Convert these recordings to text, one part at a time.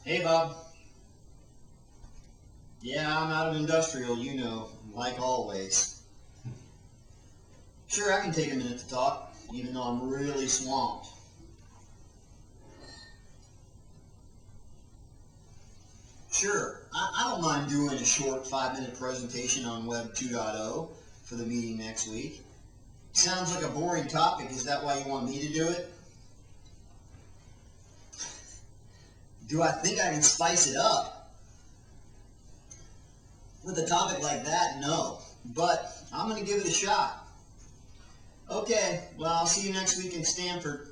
Hey, Bob. Yeah, I'm out of industrial, like always. Sure, I can take a minute to talk, even though I'm really swamped. Sure, I don't mind doing a short 5-minute presentation on Web 2.0 for the meeting next week. Sounds like a boring topic. Is that why you want me to do it? Do I think I can spice it up? With a topic like that, no. But I'm going to give it a shot. Okay, well, I'll see you next week in Stanford.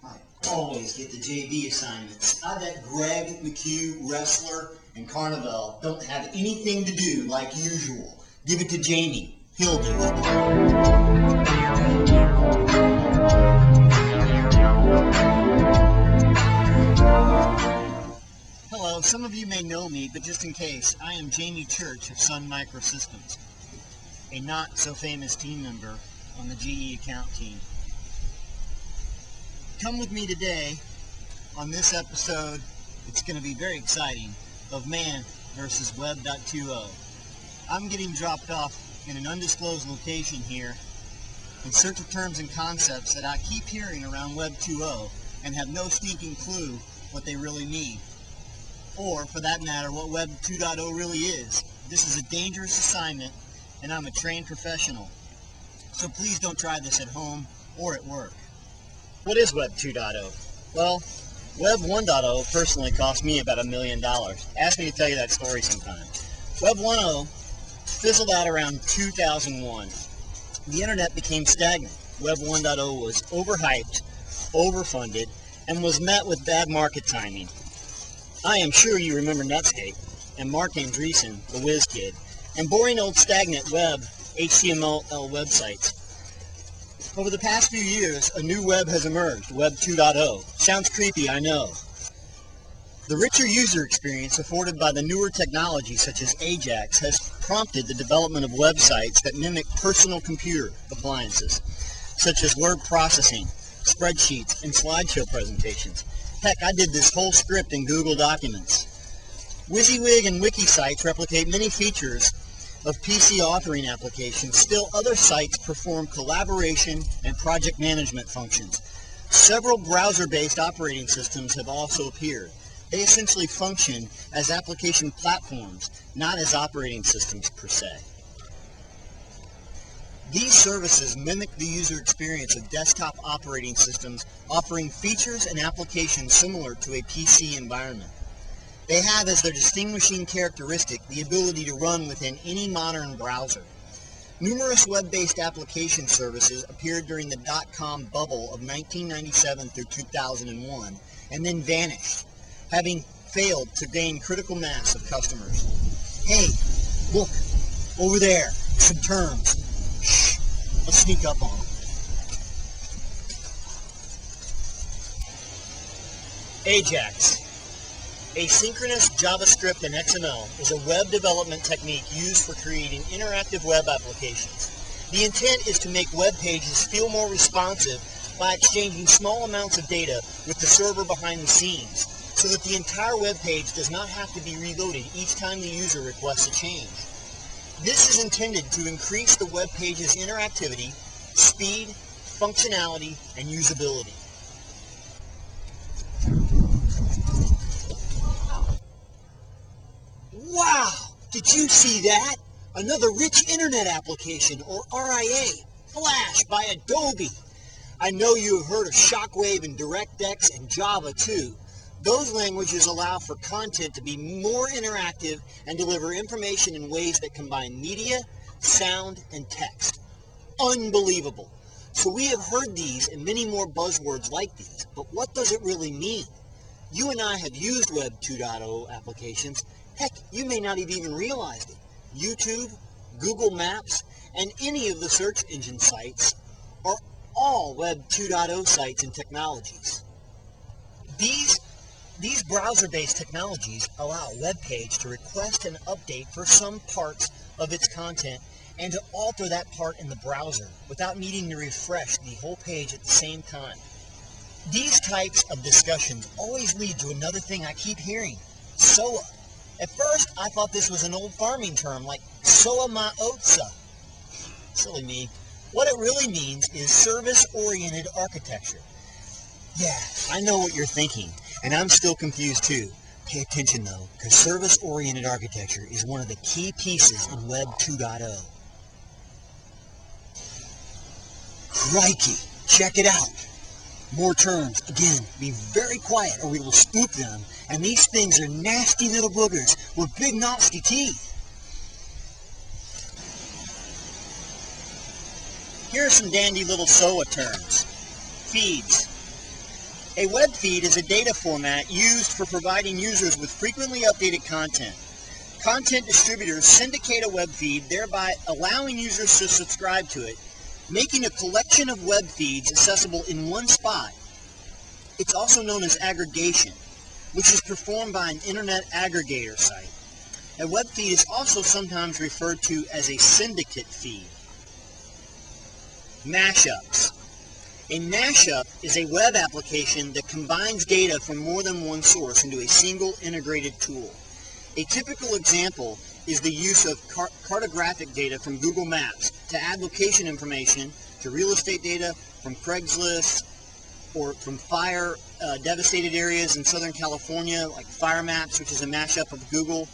I always get the JV assignments. I bet Greg, McHugh, Wrestler, and Carnival don't have anything to do like usual. Give it to Jamie. He'll do it. Hello, some of you may know me, but just in case, I am Jamie Church of Sun Microsystems, a not-so-famous team member on the GE account team. Come with me today on this episode. It's going to be very exciting, of Man versus Web 2.0. I'm getting dropped off in an undisclosed location here in search of terms and concepts that I keep hearing around Web 2.0 and have no stinking clue what they really mean. Or, for that matter, what Web 2.0 really is. This is a dangerous assignment, and I'm a trained professional. So please don't try this at home or at work. What is Web 2.0? Well, Web 1.0 personally cost me about $1 million. Ask me to tell you that story sometime. Web 1.0 fizzled out around 2001. The internet became stagnant. Web 1.0 was overhyped, overfunded, and was met with bad market timing. I am sure you remember Netscape and Mark Andreessen, the whiz kid, and boring old stagnant web HTML websites. Over the past few years, a new web has emerged, Web 2.0. Sounds creepy, I know. The richer user experience afforded by the newer technology such as Ajax has prompted the development of websites that mimic personal computer appliances, such as word processing, spreadsheets, and slideshow presentations. Heck, I did this whole script in Google Documents. WYSIWYG and wiki sites replicate many features of PC authoring applications. Still, other sites perform collaboration and project management functions. Several browser-based operating systems have also appeared. They essentially function as application platforms, not as operating systems per se. These services mimic the user experience of desktop operating systems, offering features and applications similar to a PC environment. They have as their distinguishing characteristic the ability to run within any modern browser. Numerous web-based application services appeared during the dot-com bubble of 1997 through 2001 and then vanished, having failed to gain critical mass of customers. Hey, look, over there, some terms. Shh, let's sneak up on them. Ajax. Asynchronous JavaScript and XML is a web development technique used for creating interactive web applications. The intent is to make web pages feel more responsive by exchanging small amounts of data with the server behind the scenes, so that the entire web page does not have to be reloaded each time the user requests a change. This is intended to increase the web page's interactivity, speed, functionality, and usability. Wow! Did you see that? Another rich internet application, or RIA, Flash by Adobe. I know you have heard of Shockwave and DirectX and Java too. Those languages allow for content to be more interactive and deliver information in ways that combine media, sound, and text. Unbelievable. So we have heard these and many more buzzwords like these, but what does it really mean? You and I have used Web 2.0 applications. Heck, you may not have even realized it. YouTube, Google Maps, and any of the search engine sites are all Web 2.0 sites and technologies. These browser-based technologies allow a web page to request an update for some parts of its content and to alter that part in the browser without needing to refresh the whole page at the same time. These types of discussions always lead to another thing I keep hearing, SOA. At first, I thought this was an old farming term like soa ma otsa. Silly me. What it really means is service-oriented architecture. Yeah, I know what you're thinking, and I'm still confused too. Pay attention though, because service-oriented architecture is one of the key pieces in Web 2.0. Crikey, check it out. More terms. Again, be very quiet or we will spook them, and these things are nasty little boogers with big nasty teeth. Here are some dandy little SOA terms. Feeds. A web feed is a data format used for providing users with frequently updated content. Content distributors syndicate a web feed, thereby allowing users to subscribe to it, making a collection of web feeds accessible in one spot. It's also known as aggregation, which is performed by an internet aggregator site. A web feed is also sometimes referred to as a syndicate feed. Mashups. A mashup is a web application that combines data from more than one source into a single integrated tool. A typical example is the use of cartographic data from Google Maps to add location information to real estate data from Craigslist or from fire devastated areas in Southern California, like Fire Maps, which is a mashup of Google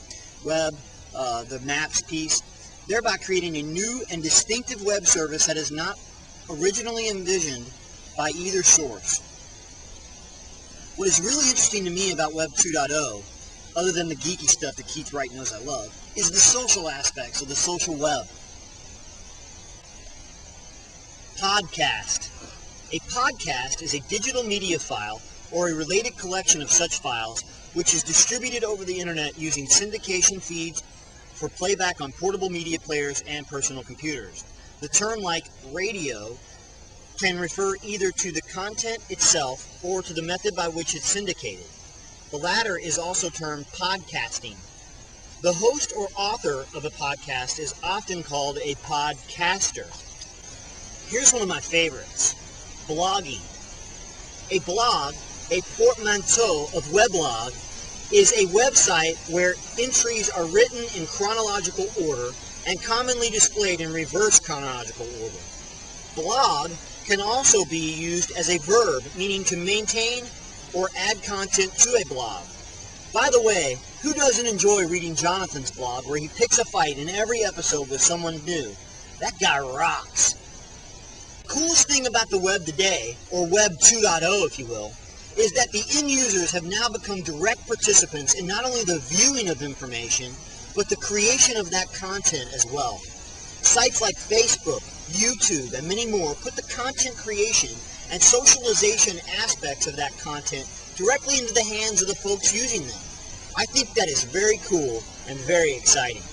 Web, the Maps piece, thereby creating a new and distinctive web service that is not originally envisioned by either source. What is really interesting to me about Web 2.0, other than the geeky stuff that Keith Wright knows I love, is the social aspects of the social web. Podcast. A podcast is a digital media file or a related collection of such files which is distributed over the internet using syndication feeds for playback on portable media players and personal computers. The term, like radio, can refer either to the content itself or to the method by which it's syndicated. The latter is also termed podcasting. The host or author of a podcast is often called a podcaster. Here's one of my favorites, blogging. A blog, a portmanteau of weblog, is a website where entries are written in chronological order and commonly displayed in reverse chronological order. Blog can also be used as a verb, meaning to maintain or add content to a blog. By the way, who doesn't enjoy reading Jonathan's blog where he picks a fight in every episode with someone new? That guy rocks. Coolest thing about the web today, or Web 2.0 if you will, is that the end users have now become direct participants in not only the viewing of information, but the creation of that content as well. Sites like Facebook, YouTube, and many more put the content creation and socialization aspects of that content directly into the hands of the folks using them. I think that is very cool and very exciting.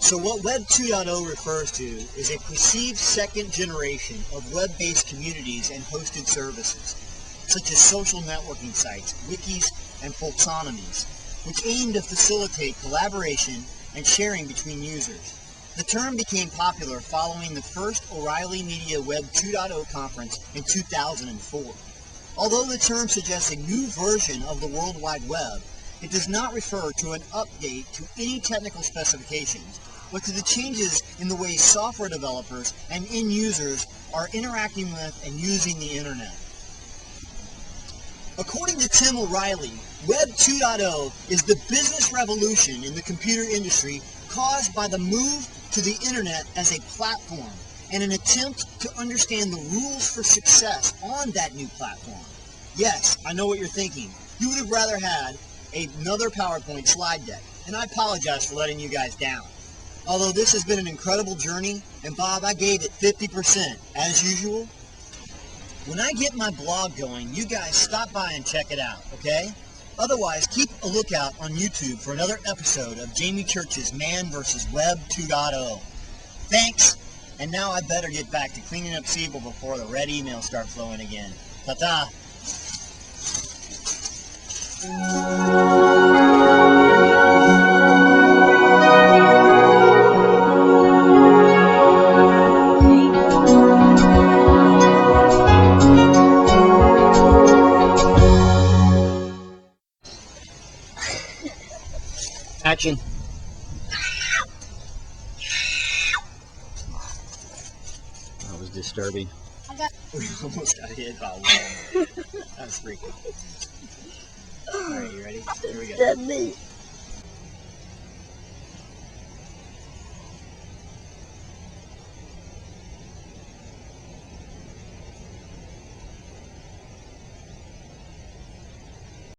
So what Web 2.0 refers to is a perceived second generation of web-based communities and hosted services, such as social networking sites, wikis, and folksonomies, which aim to facilitate collaboration and sharing between users. The term became popular following the first O'Reilly Media Web 2.0 conference in 2004. Although the term suggests a new version of the World Wide Web, it does not refer to an update to any technical specifications, but to the changes in the way software developers and end users are interacting with and using the internet. According to Tim O'Reilly, Web 2.0 is the business revolution in the computer industry caused by the move to the internet as a platform and an attempt to understand the rules for success on that new platform. Yes, I know what you're thinking. You would have rather had another PowerPoint slide deck, and I apologize for letting you guys down. Although this has been an incredible journey, and Bob, I gave it 50%, as usual. When I get my blog going, you guys stop by and check it out, okay? Otherwise, keep a lookout on YouTube for another episode of Jamie Church's Man vs. Web 2.0. Thanks, and now I better get back to cleaning up Siebel before the red emails start flowing again. Ta-ta! watching. That was disturbing. We almost got hit by one. That was freaking. Alright, you ready? Here we go.